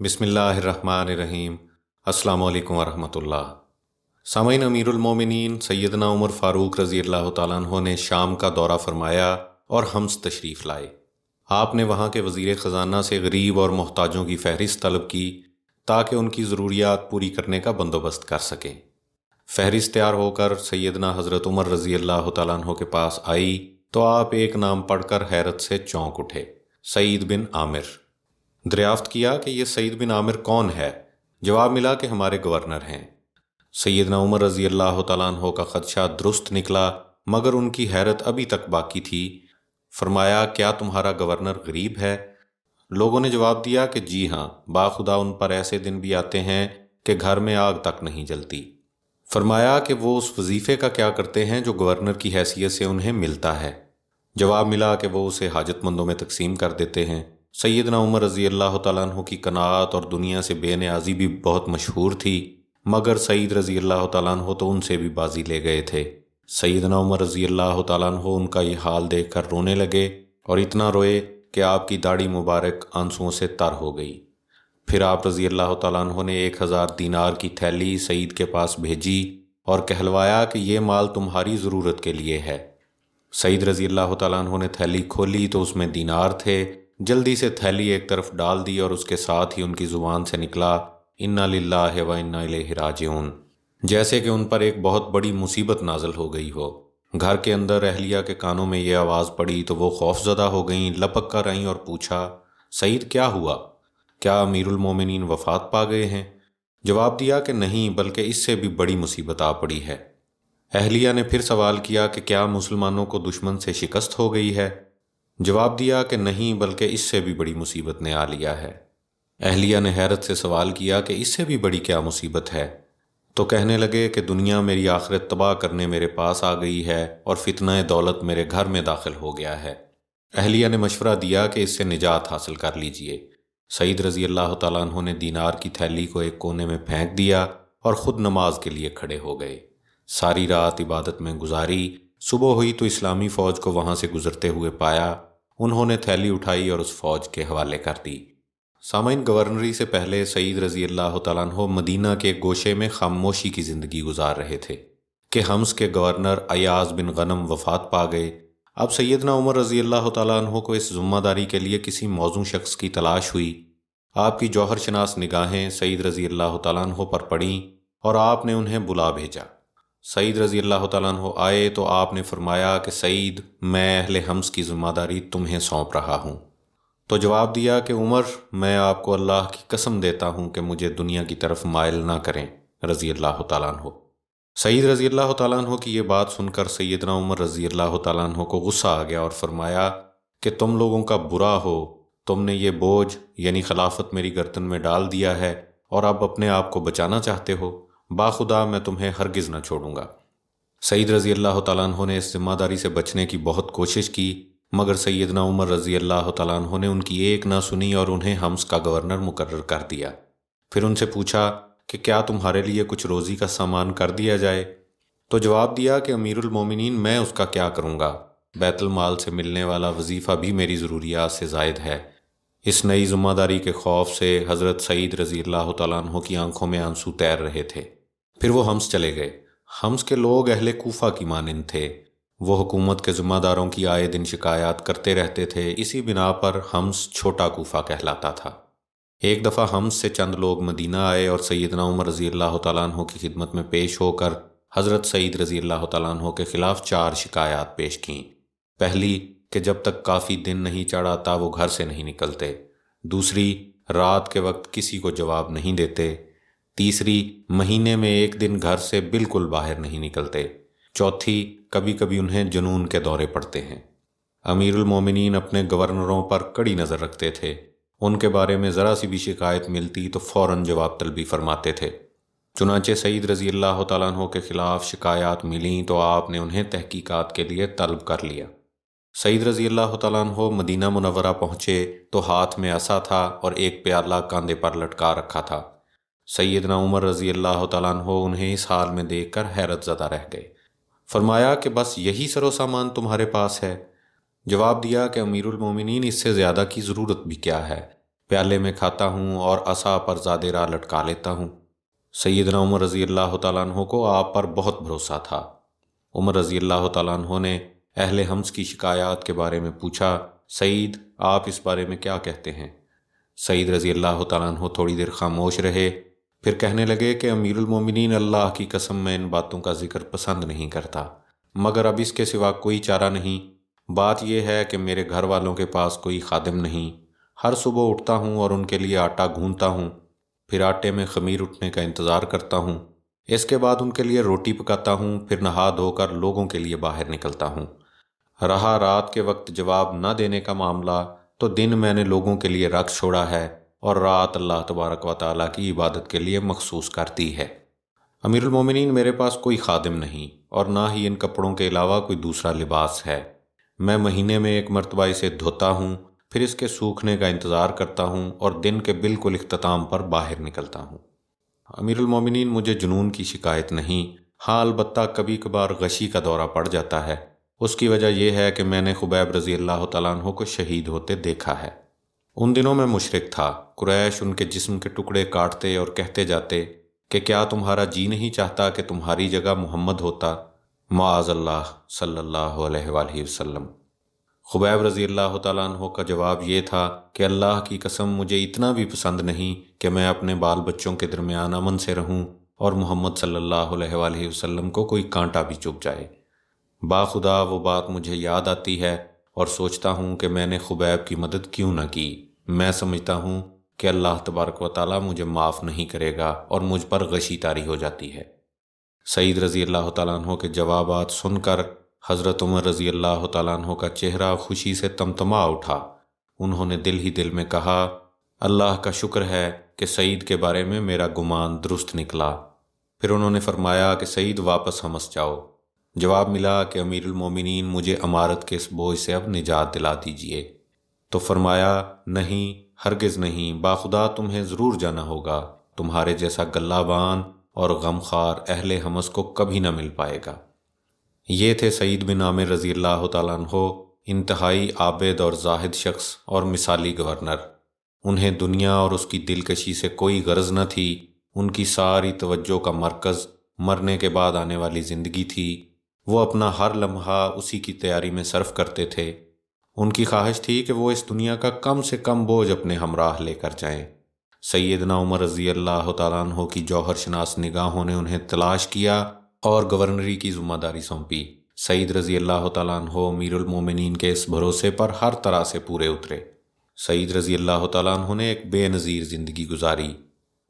बिस्मिल्लाहिर्रहमानिर्रहीम। अस्सलाम वालेकुम वरहमतुल्लाह। सामईन, अमीरुल मोमिनीन सैयदना उमर फ़ारूक रज़ी अल्लाह तआला अन्हो ने शाम का दौरा फरमाया और हम्स तशरीफ़ लाए। आपने वहाँ के वज़ीर ख़जाना से गरीब और मोहताजों की फ़हरिस्त तलब की ताकि उनकी ज़रूरियात पूरी करने का बंदोबस्त कर सकें। फ़हरिस्त तैयार होकर सैयदना हज़रत उमर रज़ी अल्लाह तआला अन्हो के पास आई तो आप एक नाम पढ़कर हैरत से चौंक उठे, सईद बिन आमिर। दरियाफ्त किया कि ये सईद बिन आमिर कौन है? जवाब मिला कि हमारे गवर्नर हैं। सैयदना उमर रज़ी अल्लाह तआला अन्हो का ख़दशा दुरुस्त निकला, मगर उनकी हैरत अभी तक बाकी थी। फरमाया, क्या तुम्हारा गवर्नर गरीब है? लोगों ने जवाब दिया कि जी हाँ, बाखुदा उन पर ऐसे दिन भी आते हैं कि घर में आग तक नहीं जलती। फरमाया कि वो उस वजीफ़े का क्या करते हैं जो गवर्नर की हैसियत से उन्हें मिलता है? जवाब मिला कि वो उसे हाजतमंदों में तकसीम कर देते हैं। सैयदना उमर रज़ी अल्लाह तआला अन्हु की कनाअत और दुनिया से बेनियाज़ी भी बहुत मशहूर थी, मगर सईद रज़ी अल्लाह तआला अन्हु तो उनसे भी बाजी ले गए थे। सैयदना उमर रज़ी अल्लाह तआला अन्हु उनका ये हाल देख कर रोने लगे और इतना रोए कि आपकी दाढ़ी मुबारक आंसुओं से तर हो गई। फिर आप रज़ी अल्लाह तआला अन्हु ने 1000 दीनार की थैली सईद के पास भेजी और कहलवाया कि ये माल तुम्हारी ज़रूरत के लिए है। सईद रज़ी अल्लाह तआला अन्हु ने थैली खोली तो उसमें दीनार थे। जल्दी से थैली एक तरफ डाल दी और उसके साथ ही उनकी ज़ुबान से निकला, इन्ना लिल्लाहि व इन्ना इलैहि राजिऊन, जैसे कि उन पर एक बहुत बड़ी मुसीबत नाज़िल हो गई हो। घर के अंदर अहलिया के कानों में ये आवाज़ पड़ी तो वो खौफज़दा हो गईं, लपक कर आईं और पूछा, सईद क्या हुआ? क्या अमीरुल मोमिनीन वफ़ात पा गए हैं? जवाब दिया कि नहीं, बल्कि इससे भी बड़ी मुसीबत आ पड़ी है। अहलिया ने फिर सवाल किया कि क्या मुसलमानों को दुश्मन से शिकस्त हो गई है? जवाब दिया कि नहीं, बल्कि इससे भी बड़ी मुसीबत ने आ लिया है। अहलिया ने हैरत से सवाल किया कि इससे भी बड़ी क्या मुसीबत है? तो कहने लगे कि दुनिया मेरी आखिरत तबाह करने मेरे पास आ गई है और फितना दौलत मेरे घर में दाखिल हो गया है। अहलिया ने मशवरा दिया कि इससे निजात हासिल कर लीजिए। सईद रज़ी अल्लाह तआला अन्हु ने दीनार की थैली को एक कोने में फेंक दिया और ख़ुद नमाज के लिए खड़े हो गए। सारी रात इबादत में गुजारी। सुबह हुई तो इस्लामी फ़ौज को वहाँ से गुजरते हुए पाया। उन्होंने थैली उठाई और उस फ़ौज के हवाले कर दी। सामईन, गवर्नरी से पहले सईद रज़ी अल्लाह तआला अन्हु मदीना के गोशे में खामोशी की ज़िंदगी गुजार रहे थे कि हम्स के गवर्नर अयाज़ बिन गनम वफ़ात पा गए। अब सैयदना उमर रज़ी अल्लाह तआला अन्हु को इस ज़िम्मेदारी के लिए किसी मौजूद शख्स की तलाश हुई। आपकी जौहर शनास निगाहें सईद रज़ी अल्लाह तआला अन्हु पर पड़ीं और आपने उन्हें बुला भेजा। सईद रज़ी अल्लाह तआला अन्हु आए तो आपने फरमाया कि सईद, मैं अहले हम्स की ज़िम्मेदारी तुम्हें सौंप रहा हूँ। तो जवाब दिया कि उमर, मैं आपको अल्लाह की कसम देता हूँ कि मुझे दुनिया की तरफ माइल ना करें। रज़ी अल्लाह तआला अन्हु। सईद रज़ी अल्लाह तआला अन्हु की ये बात सुनकर सैयदना उमर रज़ी अल्लाह तआला अन्हु को गुस्सा आ गया और फरमाया कि तुम लोगों का बुरा हो, तुमने ये बोझ यानी खिलाफत मेरी गर्दन में डाल दिया है और अब अपने आप को बचाना चाहते हो। बाखुदा मैं तुम्हें हरगिज़ न छोड़ूंगा। सईद रज़ी अल्लाह तआला अन्हु ने इस जिम्मेदारी से बचने की बहुत कोशिश की, मगर सैयदना उमर रज़ी अल्लाह तआला अन्हु ने उनकी एक ना सुनी और उन्हें हम्स का गवर्नर मुकर्रर कर दिया। फिर उनसे पूछा कि क्या तुम्हारे लिए कुछ रोज़ी का सामान कर दिया जाए? तो जवाब दिया कि अमीरुल मोमिनीन, मैं उसका क्या करूँगा? बैतुल माल से मिलने वाला वजीफ़ा भी मेरी ज़रूरियात से ज़ायद है। इस नई ज़िम्मेदारी के खौफ से हज़रत सईद रज़ी अल्लाह तआला अन्हु की आंखों में आंसू तैर रहे थे। फिर वो हम्स चले गए। हम्स के लोग अहले कूफा की मानिंद थे। वो हुकूमत के ज़िम्मेदारों की आए दिन शिकायत करते रहते थे। इसी बिना पर हम्स छोटा कूफा कहलाता था। एक दफ़ा हम्स से चंद लोग मदीना आए और सैयदना उमर रज़ी अल्लाह तआला अन्हु की खिदमत में पेश होकर हज़रत सईद रज़ी अल्लाह तआला अन्हु के ख़िलाफ़ 4 शिकायत पेश कीं। पहली कि जब तक काफ़ी दिन नहीं चढ़ आता वो घर से नहीं निकलते। दूसरी, रात के वक्त किसी को जवाब नहीं देते। तीसरी, महीने में एक दिन घर से बिल्कुल बाहर नहीं निकलते। चौथी, कभी कभी उन्हें जुनून के दौरे पड़ते हैं। अमीरुल मोमिनीन अपने गवर्नरों पर कड़ी नज़र रखते थे। उनके बारे में ज़रा सी भी शिकायत मिलती तो फ़ौरन जवाब तलबी फरमाते थे। चुनांचे सईद रज़ी अल्लाह तआला अन्हु के ख़िलाफ़ शिकायत मिलीं तो आपने उन्हें तहकीकात के लिए तलब कर लिया। सईद रज़ी अल्लाह तआला अन्हु मदीना मुनव्वरा पहुँचे तो हाथ में आसा था और एक प्याला कंधे पर लटका रखा था। सैयदना उमर रज़ी अल्लाह तआला अन्हु उन्हें इस हाल में देखकर हैरत ज़दा रह गए। फरमाया कि बस यही सरो सामान तुम्हारे पास है? जवाब दिया कि अमीरुल मोमिनीन, इससे ज़्यादा की ज़रूरत भी क्या है। प्याले में खाता हूँ और असा पर ज़ादेरा लटका लेता हूँ। सैयदना उमर रज़ी अल्लाह तआला अन्हो को आप पर बहुत भरोसा था। उमर रज़ी अल्लाह तआला अन्हो ने अहले हम्स की शिकायत के बारे में पूछा, सईद आप इस बारे में क्या कहते हैं? सईद रज़ी अल्लाह तआला अन्हो थोड़ी देर खामोश रहे, फिर कहने लगे कि अमीरुल मोमिनीन, अल्लाह की कसम मैं इन बातों का जिक्र पसंद नहीं करता, मगर अब इसके सिवा कोई चारा नहीं। बात यह है कि मेरे घर वालों के पास कोई खादिम नहीं। हर सुबह उठता हूँ और उनके लिए आटा गूंथता हूँ, फिर आटे में खमीर उठने का इंतज़ार करता हूँ। इसके बाद उनके लिए रोटी पकाता हूँ, फिर नहा धोकर लोगों के लिए बाहर निकलता हूँ। रहा रात के वक्त जवाब न देने का मामला, तो दिन मैंने लोगों के लिए रख छोड़ा है और रात अल्लाह तबारक व तआला की इबादत के लिए मखसूस करती है। अमीरुल मोमिनीन, मेरे पास कोई खादिम नहीं और ना ही इन कपड़ों के अलावा कोई दूसरा लिबास है। मैं महीने में एक मरतबा इसे धोता हूँ, फिर इसके सूखने का इंतज़ार करता हूँ और दिन के बिल्कुल इख्तिताम पर बाहर निकलता हूँ। अमीरुल मोमिनीन, मुझे जुनून की शिकायत नहीं, हाँ अलबत्ता कभी कभार गशी का दौरा पड़ जाता है। उसकी वजह यह है कि मैंने खुबैब रज़ी अल्लाह तआला अन्हु को शहीद होते देखा है। उन दिनों में मुशरिक था। कुरैश उनके जिस्म के टुकड़े काटते और कहते जाते कि क्या तुम्हारा जी नहीं चाहता कि तुम्हारी जगह मोहम्मद होता, माअज़ल्लाह सल्लल्लाहु अलैहि वसल्लम। खुबैब रज़ी अल्लाह तआला अन्हु का जवाब ये था कि अल्लाह की कसम मुझे इतना भी पसंद नहीं कि मैं अपने बाल बच्चों के दरमियान अमन से रहूं और मोहम्मद सल्लल्लाहु अलैहि वसल्लम को कोई कांटा भी चुभ जाए। बाखुदा वो बात मुझे याद आती है और सोचता हूँ कि मैंने खुबैब की मदद क्यों न की। मैं समझता हूँ कि अल्लाह तबारक व तआला मुझे माफ़ नहीं करेगा और मुझ पर गशी तारी हो जाती है। सईद रज़ी अल्लाह तआला अन्हु के जवाबात सुनकर हज़रत उमर रज़ी अल्लाह तआला अन्हु का चेहरा खुशी से तमतमा उठा। उन्होंने दिल ही दिल में कहा, अल्लाह का शुक्र है कि सईद के बारे में मेरा गुमान दुरुस्त निकला। फिर उन्होंने फरमाया कि सईद वापस हमस जाओ। जवाब मिला कि अमीरुल मोमिनीन, मुझे अमारत के इस बोझ से अब निजात दिला दीजिए। तो फरमाया, नहीं हरगिज़ नहीं, बाखुदा तुम्हें ज़रूर जाना होगा। तुम्हारे जैसा गल्लाबान और गमखार अहले हमस को कभी न मिल पाएगा। ये थे सईद बिन आमिर रज़ी अल्लाह तआला अन्हु, इंतहाई आबिद और जाहिद शख्स और मिसाली गवर्नर। उन्हें दुनिया और उसकी दिलकशी से कोई गरज न थी। उनकी सारी तवज्जो का मरकज़ मरने के बाद आने वाली ज़िंदगी थी। वो अपना हर लम्हा उसी की तैयारी में सर्फ करते थे। उनकी ख्वाहिश थी कि वो इस दुनिया का कम से कम बोझ अपने हमराह लेकर जाएं। सैयदना उमर रज़ी अल्लाह तआला अन्हु की जौहर शनास निगाहों ने उन्हें तलाश किया और गवर्नरी की ज़िम्मेदारी सौंपी। सईद रज़ी अल्लाह तआला अन्हु अमीरुल मोमिनीन के इस भरोसे पर हर तरह से पूरे उतरे। सईद रज़ी अल्लाह तआला अन्हु ने एक बेनज़ीर ज़िंदगी गुजारी,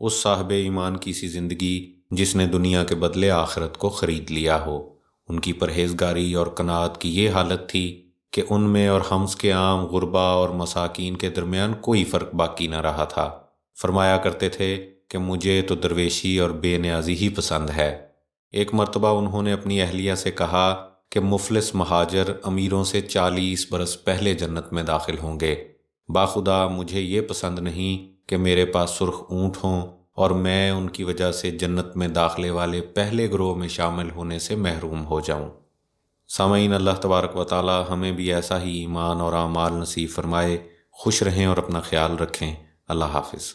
उस साहिब ईमान की सी ज़िंदगी जिसने दुनिया के बदले आखिरत को ख़रीद लिया हो। उनकी परहेजगारी और कनात की ये हालत थी कि उनमें और हम्स के आम गुरबा और मसाकीन के दरमियान कोई फ़र्क बाकी न रहा था। फरमाया करते थे कि मुझे तो दरवेशी और बेनियाजी ही पसंद है। एक मरतबा उन्होंने अपनी अहलिया से कहा कि मुफलिस महाजर अमीरों से 40 बरस पहले जन्नत में दाखिल होंगे। बाखुदा मुझे ये पसंद नहीं कि मेरे पास सुर्ख ऊँट हों और मैं उनकी वजह से जन्नत में दाखिले वाले पहले ग्रोह में शामिल होने से महरूम हो जाऊं। सामईन, अल्लाह तबारक व तआला हमें भी ऐसा ही ईमान और आमाल नसीब फरमाए। खुश रहें और अपना ख्याल रखें। अल्लाह हाफिज़।